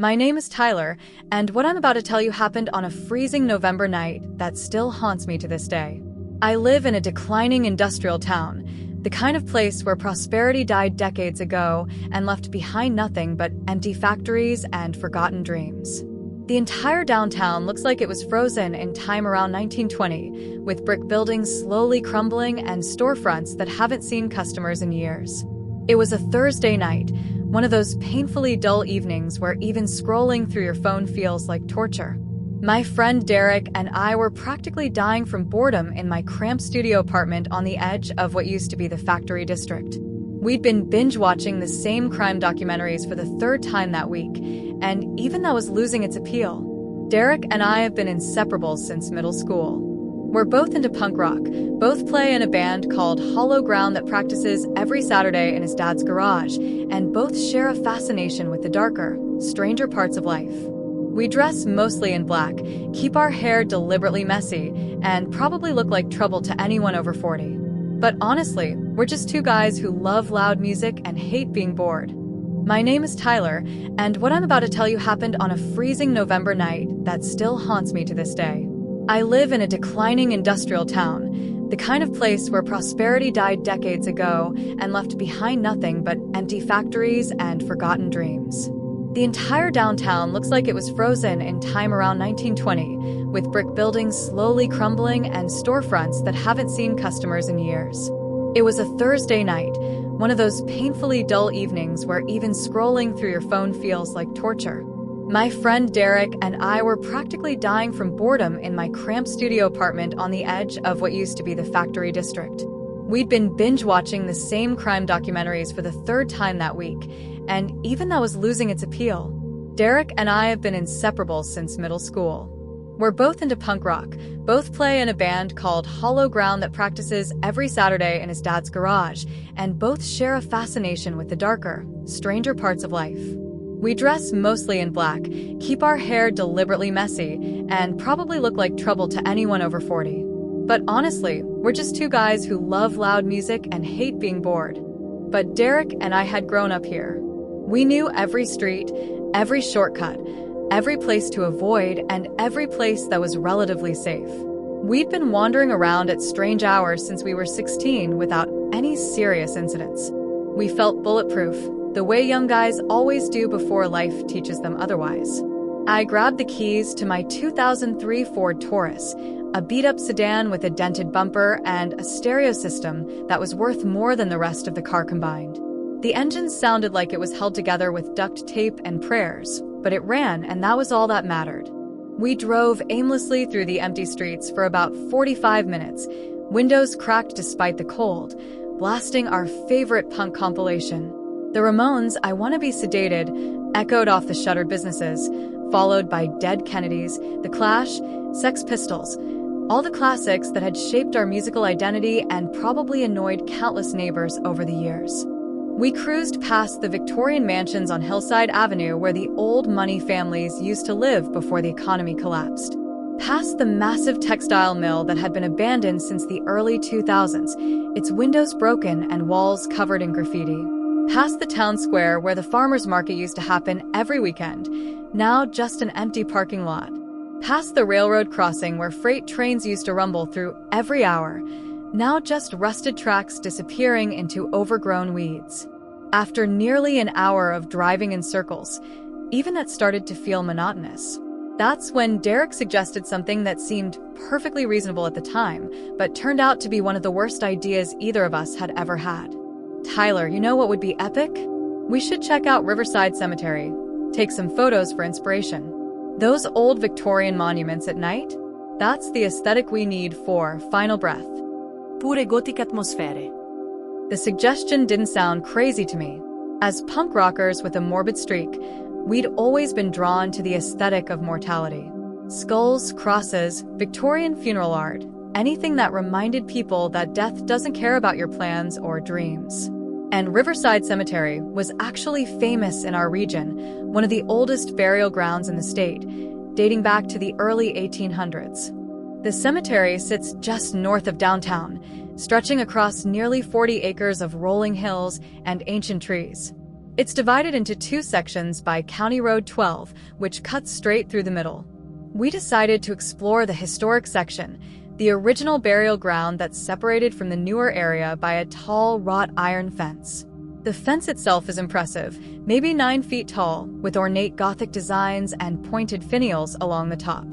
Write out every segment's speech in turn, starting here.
My name is Tyler, and what I'm about to tell you happened on a freezing November night that still haunts me to this day. I live in a declining industrial town, the kind of place where prosperity died decades ago and left behind nothing but empty factories and forgotten dreams. The entire downtown looks like it was frozen in time around 1920, with brick buildings slowly crumbling and storefronts that haven't seen customers in years. It was a Thursday night, one of those painfully dull evenings where even scrolling through your phone feels like torture. My friend Derek and I were practically dying from boredom in my cramped studio apartment on the edge of what used to be the factory district. We'd been binge-watching the same crime documentaries for the third time that week, and even that was losing its appeal. Derek and I have been inseparable since middle school. We're both into punk rock, both play in a band called Hollow Ground that practices every Saturday in his dad's garage, and both share a fascination with the darker, stranger parts of life. We dress mostly in black, keep our hair deliberately messy, and probably look like trouble to anyone over 40. But honestly, we're just two guys who love loud music and hate being bored. My name is Tyler, and what I'm about to tell you happened on a freezing November night that still haunts me to this day. I live in a declining industrial town, the kind of place where prosperity died decades ago and left behind nothing but empty factories and forgotten dreams. The entire downtown looks like it was frozen in time around 1920, with brick buildings slowly crumbling and storefronts that haven't seen customers in years. It was a Thursday night, one of those painfully dull evenings where even scrolling through your phone feels like torture. My friend Derek and I were practically dying from boredom in my cramped studio apartment on the edge of what used to be the factory district. We'd been binge-watching the same crime documentaries for the third time that week, and even that was losing its appeal. Derek and I have been inseparable since middle school. We're both into punk rock, both play in a band called Hollow Ground that practices every Saturday in his dad's garage, and both share a fascination with the darker, stranger parts of life. We dress mostly in black, keep our hair deliberately messy, and probably look like trouble to anyone over 40. But honestly, we're just two guys who love loud music and hate being bored. But Derek and I had grown up here. We knew every street, every shortcut, every place to avoid, and every place that was relatively safe. We'd been wandering around at strange hours since we were 16 without any serious incidents. We felt bulletproof, the way young guys always do before life teaches them otherwise. I grabbed the keys to my 2003 Ford Taurus, a beat-up sedan with a dented bumper and a stereo system that was worth more than the rest of the car combined. The engine sounded like it was held together with duct tape and prayers, but it ran, and that was all that mattered. We drove aimlessly through the empty streets for about 45 minutes, windows cracked despite the cold, blasting our favorite punk compilation. The Ramones' I Wanna Be Sedated echoed off the shuttered businesses, followed by Dead Kennedys, The Clash, Sex Pistols, all the classics that had shaped our musical identity and probably annoyed countless neighbors over the years. We cruised past the Victorian mansions on Hillside Avenue where the old money families used to live before the economy collapsed. Past the massive textile mill that had been abandoned since the early 2000s, its windows broken and walls covered in graffiti. Past the town square where the farmers market used to happen every weekend, now just an empty parking lot. Past the railroad crossing where freight trains used to rumble through every hour, now just rusted tracks disappearing into overgrown weeds. After nearly an hour of driving in circles, even that started to feel monotonous. That's when Derek suggested something that seemed perfectly reasonable at the time, but turned out to be one of the worst ideas either of us had ever had. Tyler, you know what would be epic? We should check out Riverside Cemetery, take some photos for inspiration. Those old Victorian monuments at night? That's the aesthetic we need for Final Breath. Pure gotiche atmosfere. The suggestion didn't sound crazy to me. As punk rockers with a morbid streak, we'd always been drawn to the aesthetic of mortality. Skulls, crosses, Victorian funeral art, anything that reminded people that death doesn't care about your plans or dreams. And Riverside Cemetery was actually famous in our region, one of the oldest burial grounds in the state, dating back to the early 1800s. The cemetery sits just north of downtown, stretching across nearly 40 acres of rolling hills and ancient trees. It's divided into two sections by County Road 12, which cuts straight through the middle. We decided to explore the historic section, the original burial ground that's separated from the newer area by a tall wrought iron fence. The fence itself is impressive, maybe 9 feet tall, with ornate Gothic designs and pointed finials along the top.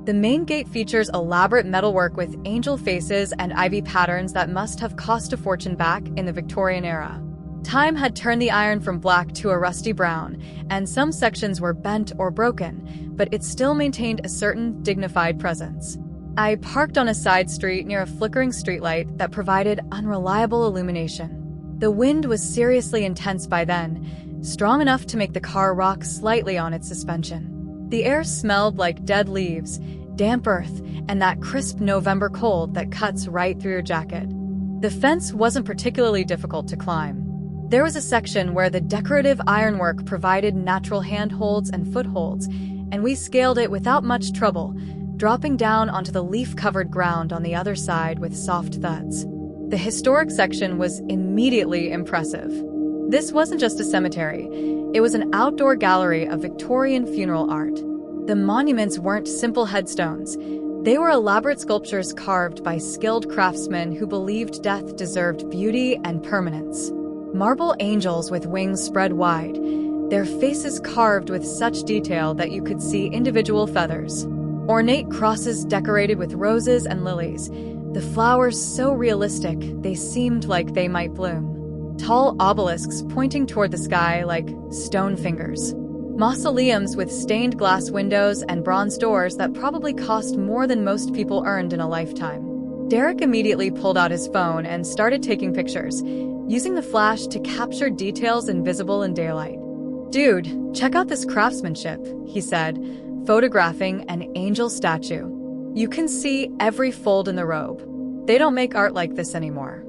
The main gate features elaborate metalwork with angel faces and ivy patterns that must have cost a fortune back in the Victorian era. Time had turned the iron from black to a rusty brown, and some sections were bent or broken, but it still maintained a certain dignified presence. I parked on a side street near a flickering streetlight that provided unreliable illumination. The wind was seriously intense by then, strong enough to make the car rock slightly on its suspension. The air smelled like dead leaves, damp earth, and that crisp November cold that cuts right through your jacket. The fence wasn't particularly difficult to climb. There was a section where the decorative ironwork provided natural handholds and footholds, and we scaled it without much trouble, dropping down onto the leaf-covered ground on the other side with soft thuds. The historic section was immediately impressive. This wasn't just a cemetery. It was an outdoor gallery of Victorian funeral art. The monuments weren't simple headstones. They were elaborate sculptures carved by skilled craftsmen who believed death deserved beauty and permanence. Marble angels with wings spread wide, their faces carved with such detail that you could see individual feathers. Ornate crosses decorated with roses and lilies, the flowers so realistic they seemed like they might bloom. Tall obelisks pointing toward the sky like stone fingers. Mausoleums with stained glass windows and bronze doors that probably cost more than most people earned in a lifetime. Derek immediately pulled out his phone and started taking pictures, using the flash to capture details invisible in daylight. "Dude, check out this craftsmanship," he said, photographing an angel statue. "You can see every fold in the robe. They don't make art like this anymore."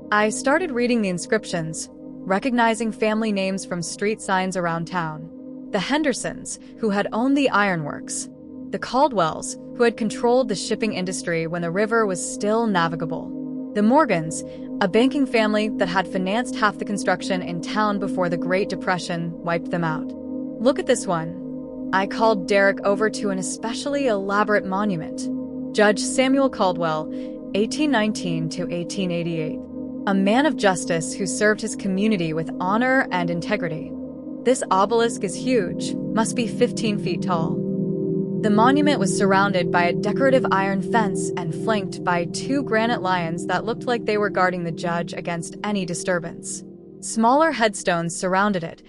I started reading the inscriptions, recognizing family names from street signs around town. The Hendersons, who had owned the ironworks. The Caldwells, who had controlled the shipping industry when the river was still navigable. The Morgans, a banking family that had financed half the construction in town before the Great Depression wiped them out. "Look at this one." I called Derek over to an especially elaborate monument. Judge Samuel Caldwell, 1819 to 1888. A man of justice who served his community with honor and integrity. This obelisk is huge, must be 15 feet tall. The monument was surrounded by a decorative iron fence and flanked by 2 granite lions that looked like they were guarding the judge against any disturbance. Smaller headstones surrounded it,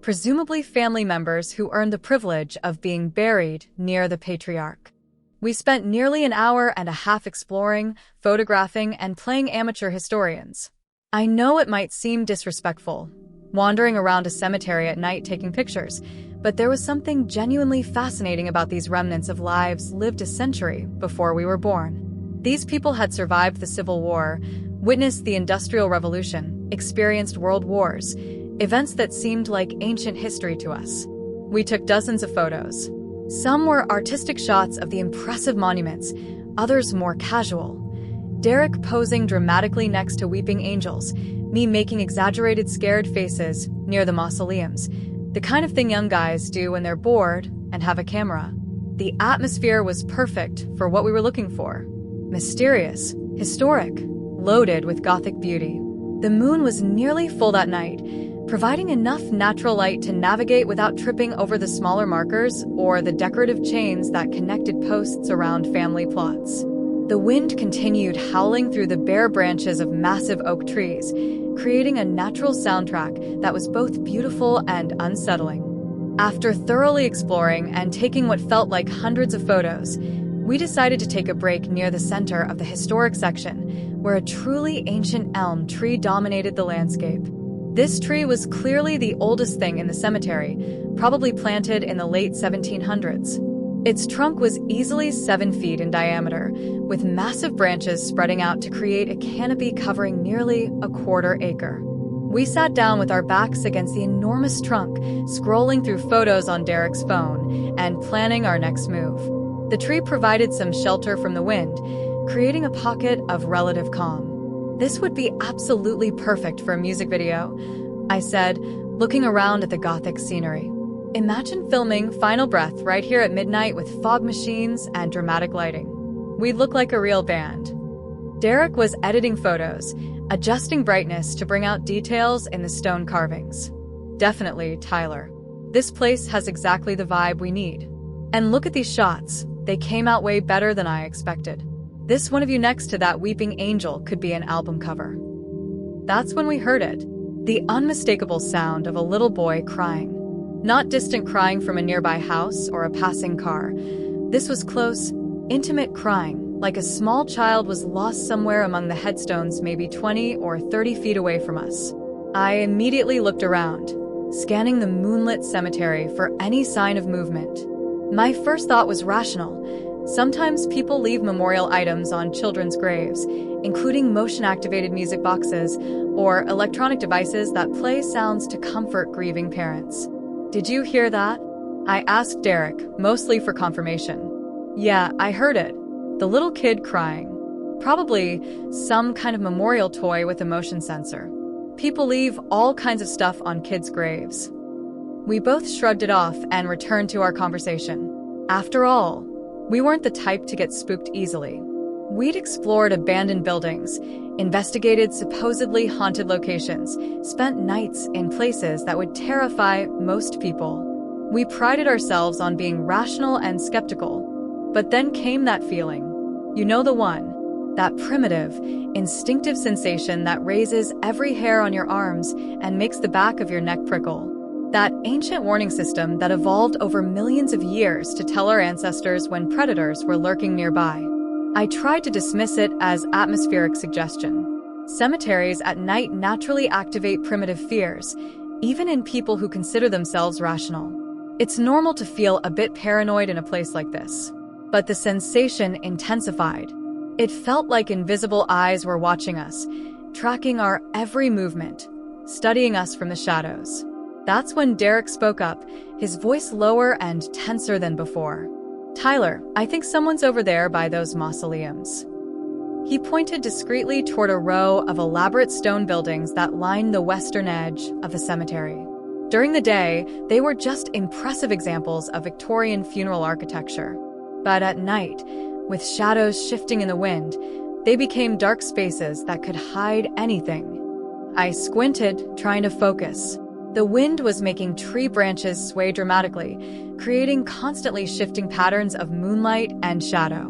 presumably family members who earned the privilege of being buried near the patriarch. We spent nearly an hour and a half exploring, photographing, and playing amateur historians. I know it might seem disrespectful, wandering around a cemetery at night taking pictures, but there was something genuinely fascinating about these remnants of lives lived a century before we were born. These people had survived the Civil War, witnessed the Industrial Revolution, experienced world wars, events that seemed like ancient history to us. We took dozens of photos. Some were artistic shots of the impressive monuments, others more casual. Derek posing dramatically next to weeping angels, me making exaggerated scared faces near the mausoleums, the kind of thing young guys do when they're bored and have a camera. The atmosphere was perfect for what we were looking for. Mysterious, historic, loaded with Gothic beauty. The moon was nearly full that night, providing enough natural light to navigate without tripping over the smaller markers or the decorative chains that connected posts around family plots. The wind continued howling through the bare branches of massive oak trees, creating a natural soundtrack that was both beautiful and unsettling. After thoroughly exploring and taking what felt like hundreds of photos, we decided to take a break near the center of the historic section, where a truly ancient elm tree dominated the landscape. This tree was clearly the oldest thing in the cemetery, probably planted in the late 1700s. Its trunk was easily 7 feet in diameter, with massive branches spreading out to create a canopy covering nearly a quarter acre. We sat down with our backs against the enormous trunk, scrolling through photos on Derek's phone and planning our next move. The tree provided some shelter from the wind, creating a pocket of relative calm. "This would be absolutely perfect for a music video," I said, looking around at the Gothic scenery. Imagine filming Final Breath right here at midnight with fog machines and dramatic lighting. We'd look like a real band. Derek was editing photos, adjusting brightness to bring out details in the stone carvings. Definitely Tyler. This place has exactly the vibe we need. And look at these shots. They came out way better than I expected. This one of you next to that weeping angel could be an album cover. That's when we heard it. The unmistakable sound of a little boy crying. Not distant crying from a nearby house or a passing car. This was close, intimate crying, like a small child was lost somewhere among the headstones maybe 20 or 30 feet away from us. I immediately looked around, scanning the moonlit cemetery for any sign of movement. My first thought was rational. Sometimes people leave memorial items on children's graves, including motion-activated music boxes or electronic devices that play sounds to comfort grieving parents. Did you hear that? I asked Derek, mostly for confirmation. Yeah, I heard it. The little kid crying. Probably some kind of memorial toy with a motion sensor. People leave all kinds of stuff on kids' graves. We both shrugged it off and returned to our conversation. After all, we weren't the type to get spooked easily. We'd explored abandoned buildings, investigated supposedly haunted locations, spent nights in places that would terrify most people. We prided ourselves on being rational and skeptical. But then came that feeling. You know the one. That primitive, instinctive sensation that raises every hair on your arms and makes the back of your neck prickle. That ancient warning system that evolved over millions of years to tell our ancestors when predators were lurking nearby. I tried to dismiss it as atmospheric suggestion. Cemeteries at night naturally activate primitive fears, even in people who consider themselves rational. It's normal to feel a bit paranoid in a place like this. But the sensation intensified. It felt like invisible eyes were watching us, tracking our every movement, studying us from the shadows. That's when Derek spoke up, his voice lower and tenser than before. Tyler, I think someone's over there by those mausoleums. He pointed discreetly toward a row of elaborate stone buildings that lined the western edge of the cemetery. During the day, they were just impressive examples of Victorian funeral architecture. But at night, with shadows shifting in the wind, they became dark spaces that could hide anything. I squinted, trying to focus. The wind was making tree branches sway dramatically, creating constantly shifting patterns of moonlight and shadow.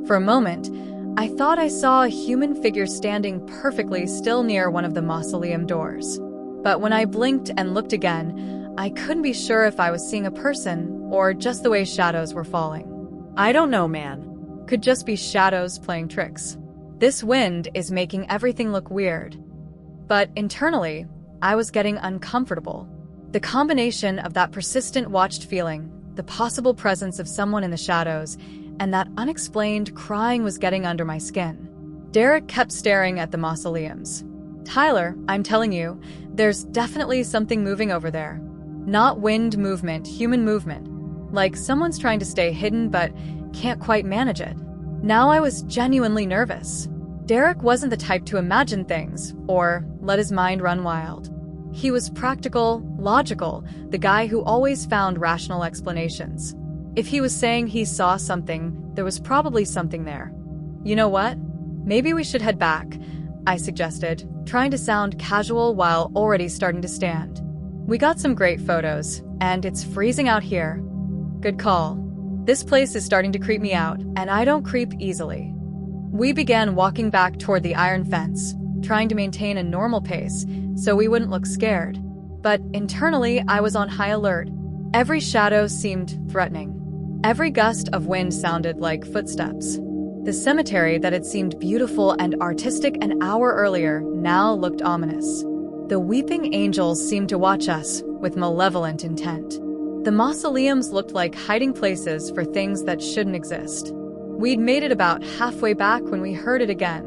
For a moment, I thought I saw a human figure standing perfectly still near one of the mausoleum doors. But when I blinked and looked again, I couldn't be sure if I was seeing a person or just the way shadows were falling. I don't know, man. Could just be shadows playing tricks. This wind is making everything look weird. But internally, I was getting uncomfortable. The combination of that persistent watched feeling, the possible presence of someone in the shadows, and that unexplained crying was getting under my skin. Derek kept staring at the mausoleums. Tyler, I'm telling you, there's definitely something moving over there. Not wind movement, human movement. Like someone's trying to stay hidden but can't quite manage it. Now I was genuinely nervous. Derek wasn't the type to imagine things or let his mind run wild. He was practical, logical, the guy who always found rational explanations. If he was saying he saw something, there was probably something there. You know what? Maybe we should head back, I suggested, trying to sound casual while already starting to stand. We got some great photos, and it's freezing out here. Good call. This place is starting to creep me out, and I don't creep easily. We began walking back toward the iron fence, trying to maintain a normal pace so we wouldn't look scared. But internally, I was on high alert. Every shadow seemed threatening. Every gust of wind sounded like footsteps. The cemetery that had seemed beautiful and artistic an hour earlier now looked ominous. The weeping angels seemed to watch us with malevolent intent. The mausoleums looked like hiding places for things that shouldn't exist. We'd made it about halfway back when we heard it again.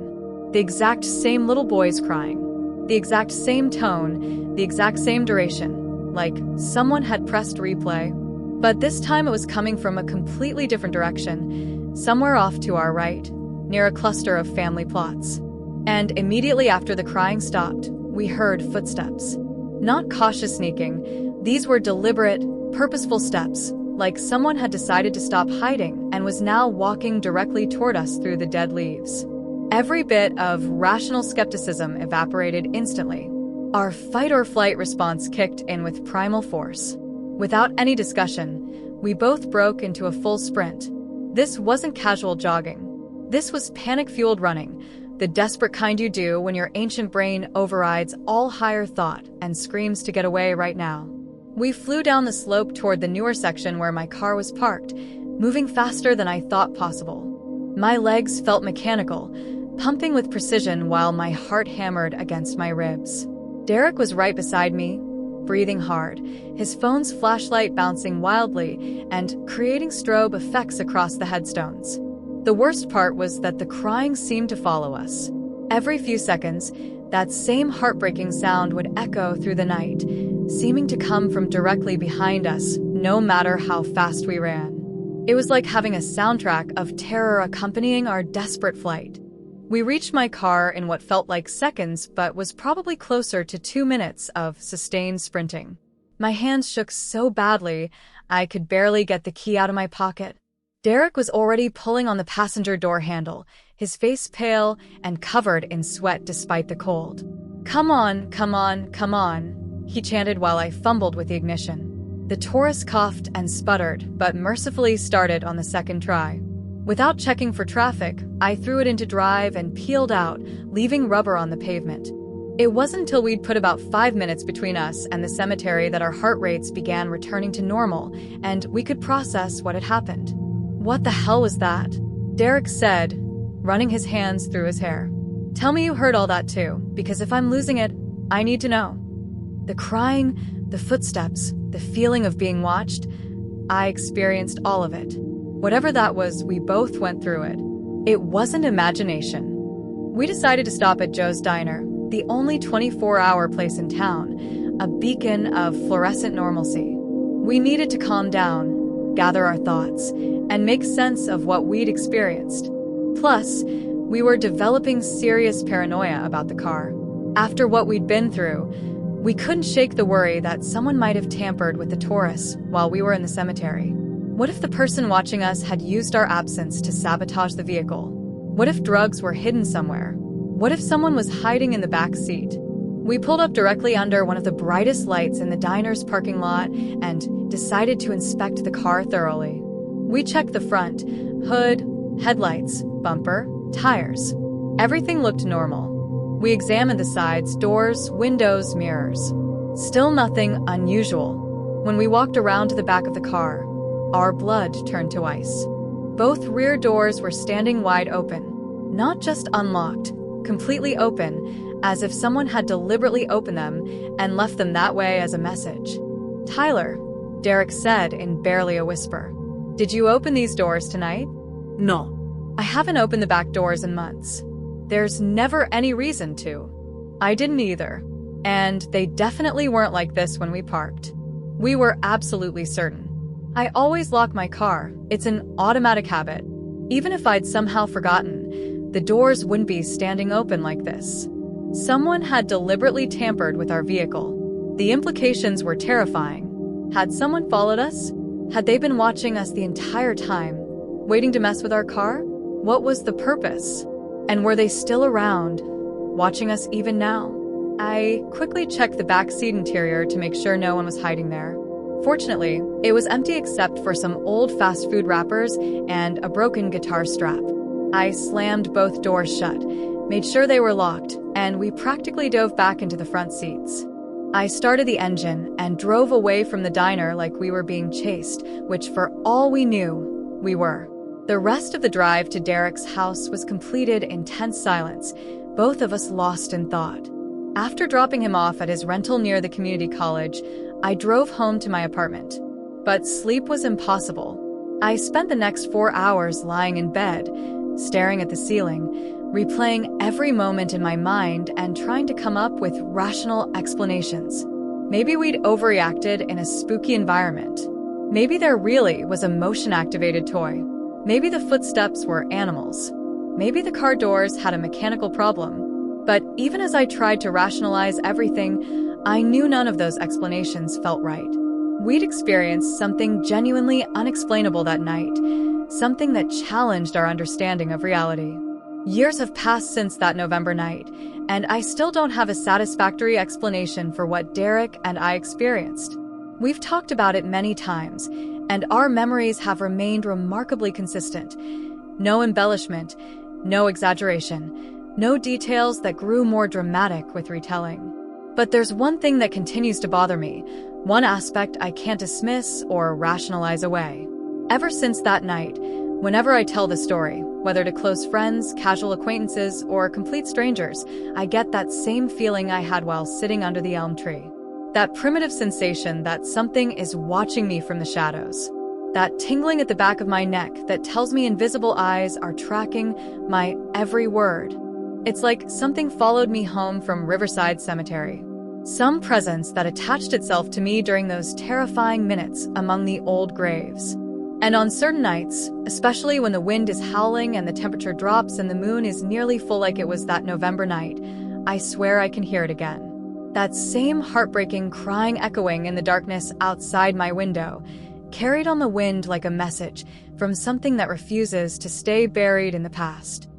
The exact same little boys crying. The exact same tone, the exact same duration, like someone had pressed replay. But this time it was coming from a completely different direction, somewhere off to our right, near a cluster of family plots. And immediately after the crying stopped, we heard footsteps. Not cautious sneaking, these were deliberate, purposeful steps, like someone had decided to stop hiding and was now walking directly toward us through the dead leaves. Every bit of rational skepticism evaporated instantly. Our fight-or-flight response kicked in with primal force. Without any discussion, we both broke into a full sprint. This wasn't casual jogging. This was panic-fueled running, the desperate kind you do when your ancient brain overrides all higher thought and screams to get away right now. We flew down the slope toward the newer section where my car was parked, moving faster than I thought possible. My legs felt mechanical, pumping with precision while my heart hammered against my ribs. Derek was right beside me, breathing hard, his phone's flashlight bouncing wildly and creating strobe effects across the headstones. The worst part was that the crying seemed to follow us. Every few seconds, that same heartbreaking sound would echo through the night, seeming to come from directly behind us, no matter how fast we ran. It was like having a soundtrack of terror accompanying our desperate flight. We reached my car in what felt like seconds, but was probably closer to 2 minutes of sustained sprinting. My hands shook so badly, I could barely get the key out of my pocket. Derek was already pulling on the passenger door handle, his face pale and covered in sweat despite the cold. "Come on, come on, come on," he chanted while I fumbled with the ignition. The Taurus coughed and sputtered, but mercifully started on the second try. Without checking for traffic, I threw it into drive and peeled out, leaving rubber on the pavement. It wasn't until we'd put about 5 minutes between us and the cemetery that our heart rates began returning to normal, and we could process what had happened. "What the hell was that?" Derek said, running his hands through his hair. "Tell me you heard all that too, because if I'm losing it, I need to know." The crying, the footsteps, the feeling of being watched, I experienced all of it. Whatever that was, we both went through it. It wasn't imagination. We decided to stop at Joe's Diner, the only 24-hour place in town, a beacon of fluorescent normalcy. We needed to calm down, gather our thoughts, and make sense of what we'd experienced. Plus, we were developing serious paranoia about the car. After what we'd been through, we couldn't shake the worry that someone might have tampered with the Taurus while we were in the cemetery. What if the person watching us had used our absence to sabotage the vehicle? What if drugs were hidden somewhere? What if someone was hiding in the back seat? We pulled up directly under one of the brightest lights in the diner's parking lot and decided to inspect the car thoroughly. We checked the front, hood, headlights, bumper, tires. Everything looked normal. We examined the sides, doors, windows, mirrors. Still nothing unusual. When we walked around to the back of the car, our blood turned to ice. Both rear doors were standing wide open, not just unlocked, completely open, as if someone had deliberately opened them and left them that way as a message. "Tyler," Derek said in barely a whisper, "did you open these doors tonight?" No. "I haven't opened the back doors in months. There's never any reason to." I didn't either. And they definitely weren't like this when we parked. We were absolutely certain. I always lock my car. It's an automatic habit. Even if I'd somehow forgotten, the doors wouldn't be standing open like this. Someone had deliberately tampered with our vehicle. The implications were terrifying. Had someone followed us? Had they been watching us the entire time, waiting to mess with our car? What was the purpose? And were they still around, watching us even now? I quickly checked the backseat interior to make sure no one was hiding there. Fortunately, it was empty except for some old fast food wrappers and a broken guitar strap. I slammed both doors shut, made sure they were locked, and we practically dove back into the front seats. I started the engine and drove away from the diner like we were being chased, which for all we knew, we were. The rest of the drive to Derek's house was completed in tense silence, both of us lost in thought. After dropping him off at his rental near the community college, I drove home to my apartment. But sleep was impossible. I spent the next 4 hours lying in bed, staring at the ceiling, replaying every moment in my mind and trying to come up with rational explanations. Maybe we'd overreacted in a spooky environment. Maybe there really was a motion-activated toy. Maybe the footsteps were animals. Maybe the car doors had a mechanical problem. But even as I tried to rationalize everything, I knew none of those explanations felt right. We'd experienced something genuinely unexplainable that night, something that challenged our understanding of reality. Years have passed since that November night, and I still don't have a satisfactory explanation for what Derek and I experienced. We've talked about it many times, and our memories have remained remarkably consistent. No embellishment, no exaggeration, no details that grew more dramatic with retelling. But there's one thing that continues to bother me, one aspect I can't dismiss or rationalize away. Ever since that night, whenever I tell the story, whether to close friends, casual acquaintances, or complete strangers, I get that same feeling I had while sitting under the elm tree. That primitive sensation that something is watching me from the shadows. That tingling at the back of my neck that tells me invisible eyes are tracking my every word. It's like something followed me home from Riverside Cemetery. Some presence that attached itself to me during those terrifying minutes among the old graves. And on certain nights, especially when the wind is howling and the temperature drops and the moon is nearly full like it was that November night, I swear I can hear it again. That same heartbreaking crying echoing in the darkness outside my window, carried on the wind like a message from something that refuses to stay buried in the past.